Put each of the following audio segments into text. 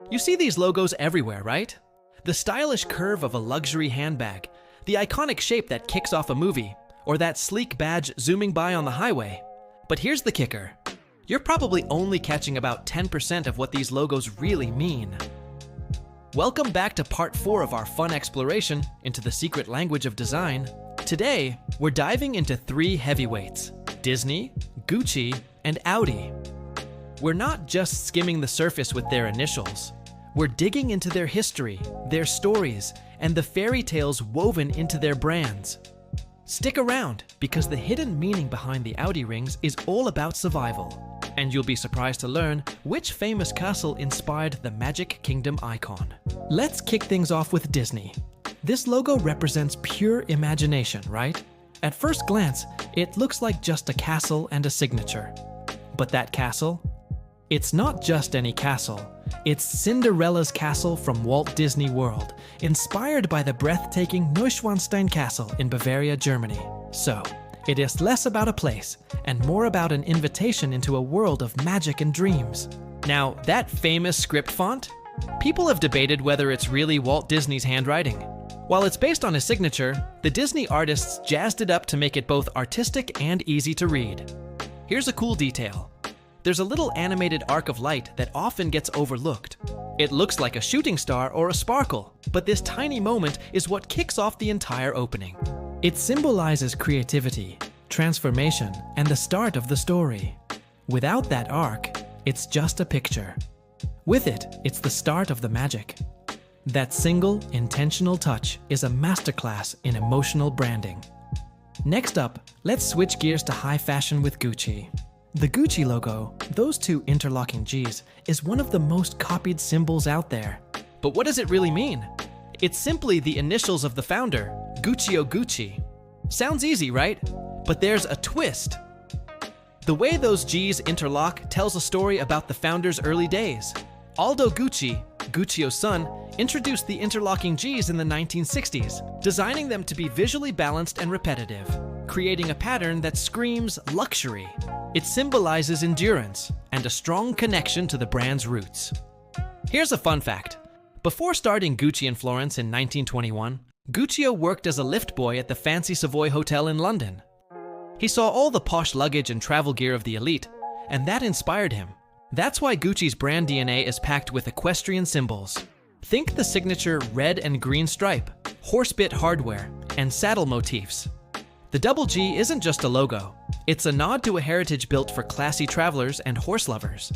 You see these logos everywhere, right? The stylish curve of a luxury handbag, the iconic shape that kicks off a movie, or that sleek badge zooming by on the highway. But here's the kicker. You're probably only catching about 10% of what these logos really mean. Welcome back to part 4 of our fun exploration into the secret language of design. Today, we're diving into 3 heavyweights: Disney, Gucci, and Audi. We're not just skimming the surface with their initials. We're digging into their history, their stories, and the fairy tales woven into their brands. Stick around, because the hidden meaning behind the Audi rings is all about survival. And you'll be surprised to learn which famous castle inspired the Magic Kingdom icon. Let's kick things off with Disney. This logo represents pure imagination, right? At first glance, it looks like just a castle and a signature. But that castle? It's not just any castle. It's Cinderella's castle from Walt Disney World, inspired by the breathtaking Neuschwanstein Castle in Bavaria, Germany. So, it is less about a place and more about an invitation into a world of magic and dreams. Now, that famous script font? People have debated whether it's really Walt Disney's handwriting. While it's based on his signature, the Disney artists jazzed it up to make it both artistic and easy to read. Here's a cool detail. There's a little animated arc of light that often gets overlooked. It looks like a shooting star or a sparkle, but this tiny moment is what kicks off the entire opening. It symbolizes creativity, transformation, and the start of the story. Without that arc, it's just a picture. With it, it's the start of the magic. That single, intentional touch is a masterclass in emotional branding. Next up, let's switch gears to high fashion with Gucci. The Gucci logo, those 2 interlocking G's, is one of the most copied symbols out there. But what does it really mean? It's simply the initials of the founder, Guccio Gucci. Sounds easy, right? But there's a twist. The way those G's interlock tells a story about the founder's early days. Aldo Gucci, Guccio's son, introduced the interlocking G's in the 1960s, designing them to be visually balanced and repetitive, creating a pattern that screams luxury. It symbolizes endurance and a strong connection to the brand's roots. Here's a fun fact. Before starting Gucci in Florence in 1921, Guccio worked as a lift boy at the fancy Savoy Hotel in London. He saw all the posh luggage and travel gear of the elite, and that inspired him. That's why Gucci's brand DNA is packed with equestrian symbols. Think the signature red and green stripe, horsebit hardware, and saddle motifs. The double G isn't just a logo. It's a nod to a heritage built for classy travelers and horse lovers.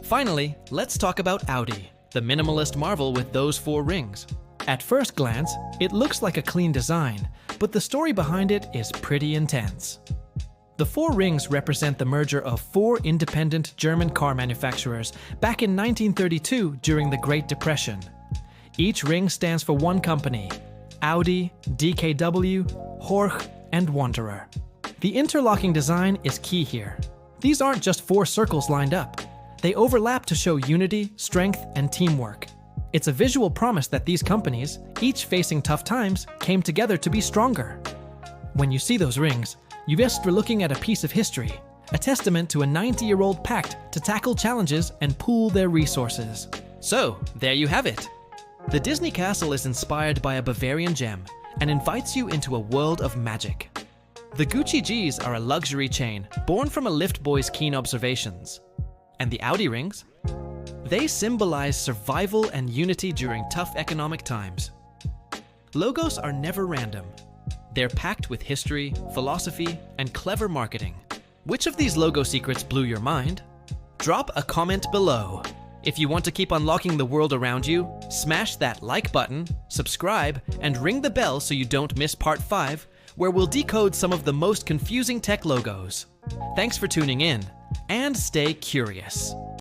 Finally, let's talk about Audi, the minimalist marvel with those 4 rings. At first glance, it looks like a clean design, but the story behind it is pretty intense. The 4 rings represent the merger of 4 independent German car manufacturers back in 1932 during the Great Depression. Each ring stands for one company: Audi, DKW, Horch, and Wanderer. The interlocking design is key here. These aren't just 4 circles lined up. They overlap to show unity, strength, and teamwork. It's a visual promise that these companies, each facing tough times, came together to be stronger. When you see those rings, you guessed we're looking at a piece of history, a testament to a 90-year-old pact to tackle challenges and pool their resources. So, there you have it. The Disney castle is inspired by a Bavarian gem and invites you into a world of magic. The Gucci G's are a luxury chain born from a lift boy's keen observations. And the Audi rings? They symbolize survival and unity during tough economic times. Logos are never random. They're packed with history, philosophy, and clever marketing. Which of these logo secrets blew your mind? Drop a comment below. If you want to keep unlocking the world around you, smash that like button, subscribe, and ring the bell so you don't miss part 5, where we'll decode some of the most confusing tech logos. Thanks for tuning in, and stay curious.